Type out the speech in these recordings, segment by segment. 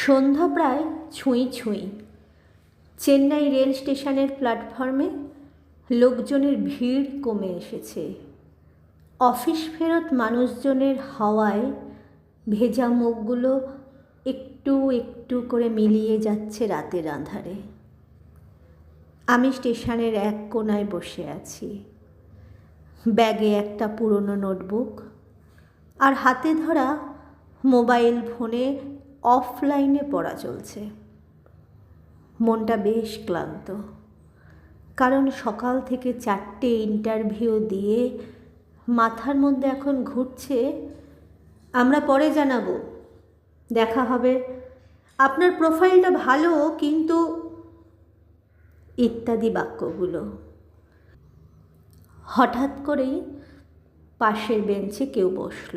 সন্ধ্যা প্রায় ছুঁই ছুঁই। চেন্নাই রেল স্টেশনের প্ল্যাটফর্মে লোকজনের ভিড় কমে এসেছে। অফিস ফেরত মানুষজনের হাওয়ায় ভেজা মুখগুলো একটু একটু করে মিলিয়ে যাচ্ছে রাতের আঁধারে। আমি স্টেশনের এক কোণায় বসে আছি, ব্যাগে একটা পুরনো নোটবুক আর হাতে ধরা মোবাইল ফোনে অফলাইনে পড়া চলছে। মনটা বেশ ক্লান্ত, কারণ সকাল থেকে 4টে ইন্টারভিউ দিয়ে মাথার মধ্যে এখন ঘুরছে, আমরা পরে জানাবো, দেখা হবে, আপনার প্রোফাইলটা ভালো কিন্তু ইত্যাদি বাক্যগুলো। হঠাৎ করেই পাশের বেঞ্চে কেউ বসল,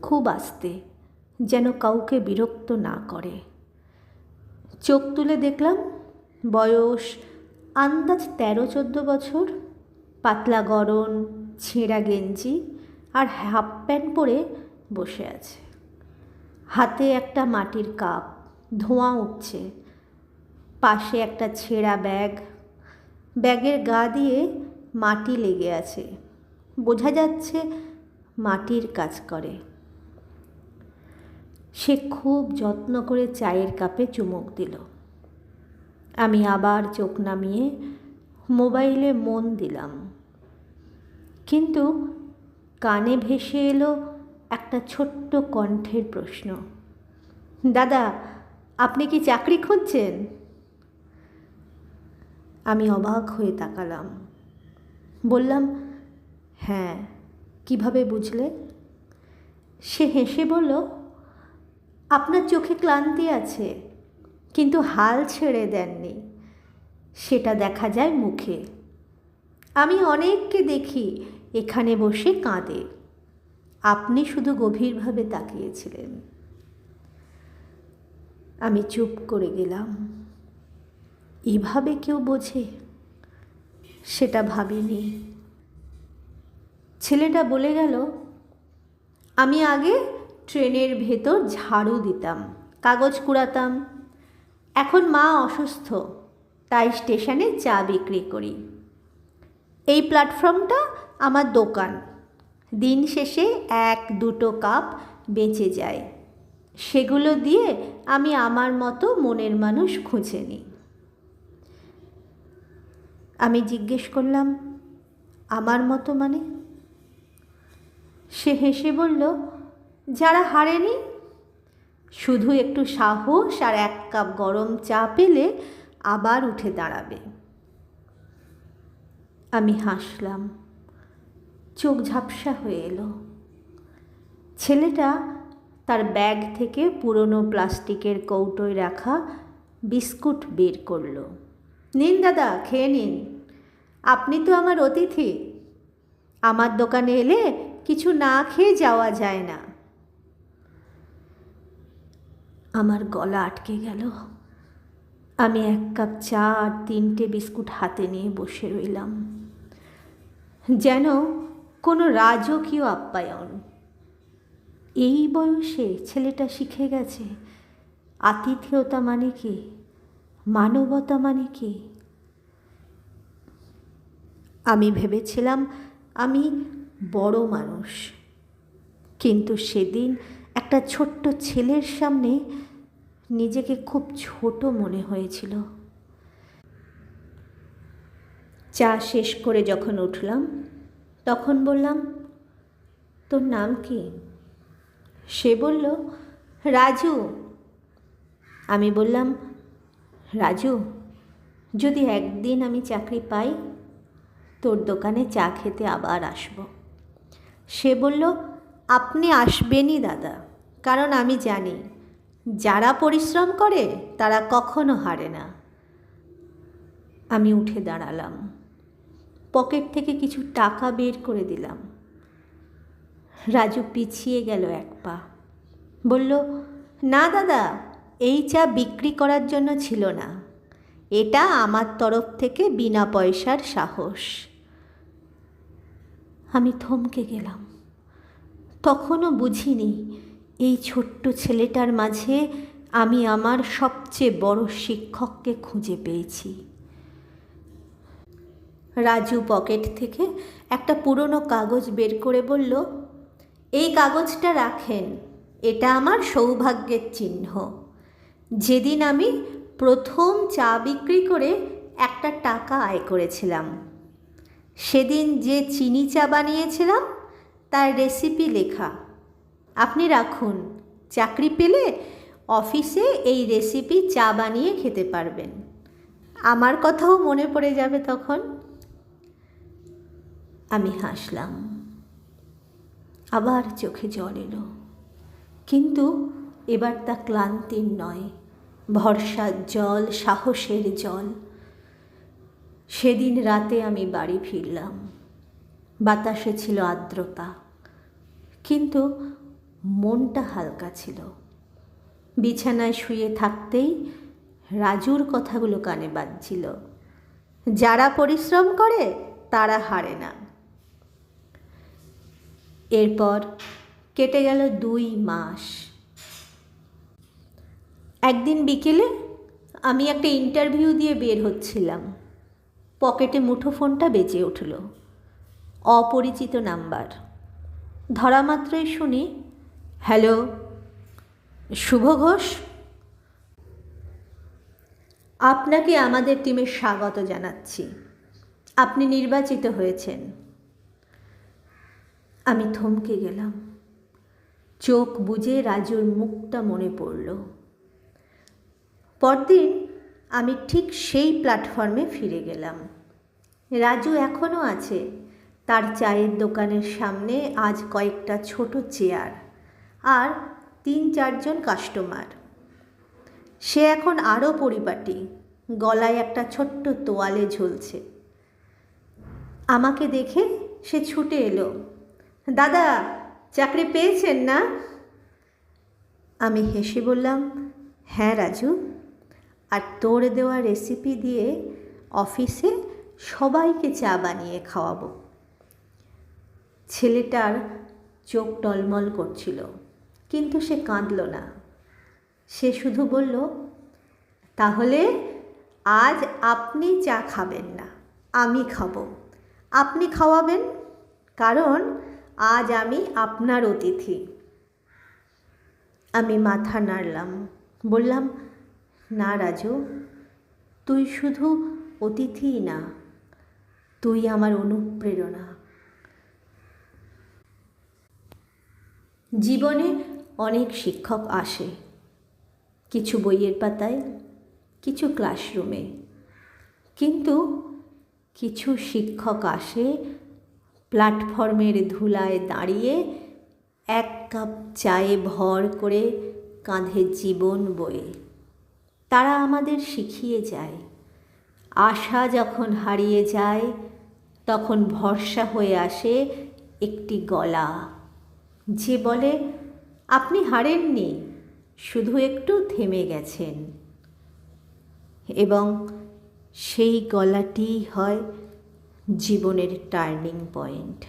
খুব আস্তে, যেন কাউকে বিরক্ত না করে। চোখ তুলে দেখলাম বয়স আন্দাজ 13-14 বছর, পাতলা গড়ন, ছেঁড়া গেঞ্জি আর হাফ প্যান্ট পরে বসে আছে। হাতে একটা মাটির কাপ, ধোঁয়া উঠছে। পাশে একটা ছেঁড়া ব্যাগ, ব্যাগের গা দিয়ে মাটি লেগে আছে, বোঝা যাচ্ছে মাটির কাজ করে। সে খুব যত্ন করে চায়ের কাপে চুমুক দিল। আমি আবার চোখ নামিয়ে মোবাইলে মন দিলাম, কিন্তু কানে ভেসে এলো একটা ছোট্ট কণ্ঠের প্রশ্ন, দাদা আপনি কি চাকরি খুঁজছেন? আমি অবাক হয়ে তাকালাম, বললাম হ্যাঁ, কিভাবে বুঝলে? সে হেসে বলল, আপনার চোখে ক্লান্তি আছে, কিন্তু হাল ছেড়ে দেননি, সেটা দেখা যায় মুখে। আমি অনেককে দেখি এখানে বসে কাঁদে, আপনি শুধু গভীরভাবে তাকিয়েছিলেন। আমি চুপ করে গেলাম। এভাবে কেউ বোঝে? সেটা ভাবিনি। ছেলেটা বলে গেল, আমি আগে ট্রেনের ভেতর ঝাড়ু দিতাম, কাগজ কুড়াতাম, এখন মা অসুস্থ, তাই স্টেশনে চা বিক্রি করি। এই প্ল্যাটফর্মটা আমার দোকান, দিন শেষে 1-2 কাপ বেঁচে যায়, সেগুলো দিয়ে আমি আমার মতো মনের মানুষ খুঁজে নিই। আমি জিজ্ঞেস করলাম, আমার মতো মানে? সে হেসে বলল, যারা হারেনি, শুধু একটু সাহস আর 1 কাপ গরম চা পেলে আবার উঠে দাঁড়াবে। আমি হাসলাম, চোখ ঝাপসা হয়ে এলো। ছেলেটা তার ব্যাগ থেকে পুরনো প্লাস্টিকের কৌটোয় রাখা বিস্কুট বের করলো। নিন দাদা, খেয়ে নিন, আপনি তো আমার অতিথি, আমার দোকানে এলে কিছু না খেয়ে যাওয়া যায় না। আমার গলা আটকে গেল। আমি 1 কাপ চা আর 3টে বিস্কুট হাতে নিয়ে বসে রইলাম, যেন কোনো রাজকীয় আপ্যায়ন। এই বয়সে ছেলেটা শিখে গেছে আতিথেয়তা মানে কি, মানবতা মানে কি। আমি ভেবেছিলাম আমি বড় মানুষ, কিন্তু সেদিন একটা ছোট্ট ছেলের সামনে নিজেকে খুব ছোট মনে হয়েছিল। চা শেষ করে যখন উঠলাম, তখন বললাম, তোর নাম কি? সে বলল, রাজু। আমি বললাম, রাজু, যদি একদিন আমি চাকরি পাই, তোর দোকানে চা খেতে আবার আসব। সে বলল, আপনি আসবেনই দাদা, কারণ আমি জানি যারা পরিশ্রম করে তারা কখনো হারে না। আমি উঠে দাঁড়ালাম, পকেট থেকে কিছু টাকা বের করে দিলাম। রাজু পিছিয়ে গেল 1 পা, বলল, না দাদা, এই চা বিক্রি করার জন্য ছিল না, এটা আমার তরফ থেকে বিনা পয়সার সাহস। আমি থমকে গেলাম। তখনও বুঝিনি এই ছোট্ট ছেলেটার মাঝে আমি আমার সবচেয়ে বড় শিক্ষককে খুঁজে পেয়েছি। রাজু পকেট থেকে একটা পুরনো কাগজ বের করে বলল, এই কাগজটা রাখেন, এটা আমার সৌভাগ্যের চিহ্ন। যেদিন আমি প্রথম চা বিক্রি করে একটা টাকা আয় করেছিলাম, সেদিন যে চিনি চা বানিয়েছিলাম তার রেসিপি লেখা। আপনি রাখুন, চাকরি পেলে অফিসে এই রেসিপি চা বানিয়ে খেতে পারবেন। আমার কথাও মনে পড়ে যাবে তখন। আমি হাসলাম, আবার চোখে জল এলো, কিন্তু এবার তা ক্লান্তির নয়, ভরসার জল, সাহসের জল। সেদিন রাতে আমি বাড়ি ফিরলাম। বাতাসে ছিল আর্দ্রতা, কিন্তু মনটা হালকা ছিল। বিছানায় শুয়ে থাকতেই রাজুর কথাগুলো কানে বাজছিল, যারা পরিশ্রম করে তারা হারে না। এরপর কেটে গেল 2 মাস। একদিন বিকেলে আমি একটা ইন্টারভিউ দিয়ে বের হচ্ছিলাম। পকেটে মুঠোফোনটা বেজে উঠল। অপরিচিত নাম্বার। ধরা মাত্রই শুনি, হ্যালো, শুভ ঘোষ, আপনাকে আমাদের টিমে স্বাগত জানাচ্ছি, আপনি নির্বাচিত হয়েছেন। আমি থমকে গেলাম। চোখ বুজে রাজুর মুখটা মনে পড়ল। পরদিন আমি ঠিক সেই প্ল্যাটফর্মে ফিরে গেলাম। রাজু এখনও আছে। তার চায়ের দোকানের সামনে আজ কয়েকটা ছোট চেয়ার আর 3-4 জন কাস্টমার। সে এখন আরও পরিপাটি, গলায় একটা ছোট্ট তোয়ালে ঝুলছে। আমাকে দেখে সে ছুটে এলো, দাদা, চাকরি পেয়েছেন না? আমি হেসে বললাম, হ্যাঁ রাজু, আর তোর দেওয়া রেসিপি দিয়ে অফিসে সবাইকে চা বানিয়ে খাওয়াবো। ছেলেটার চোখ টলমল করছিল, কিন্তু সে কাঁদল না। সে শুধু বলল, তাহলে আজ আপনি চা খাবেন না, আমি খাবো। আপনি খাওয়াবেন, কারণ আজ আমি আপনার অতিথি। আমি মাথা নাড়লাম, বললাম, না রাজু, তুই শুধু অতিথিই না, তুই আমার অনুপ্রেরণা। জীবনে অনেক শিক্ষক আসে, কিছু বইয়ের পাতায়, কিছু ক্লাসরুমে, কিন্তু কিছু শিক্ষক আসে প্ল্যাটফর্মের ধুলায় দাঁড়িয়ে 1 কাপ চায়ে ভর করে কাঁধে জীবন বয়ে। তারা আমাদের শিখিয়ে যায়, আশা যখন হারিয়ে যায় তখন ভরসা হয়ে আসে একটি গলা, যে বলে, আপনি হারেননি, শুধু একটু থেমে গেছেন। এবং সেই গলাটিই হয় জীবনের টার্নিং পয়েন্ট।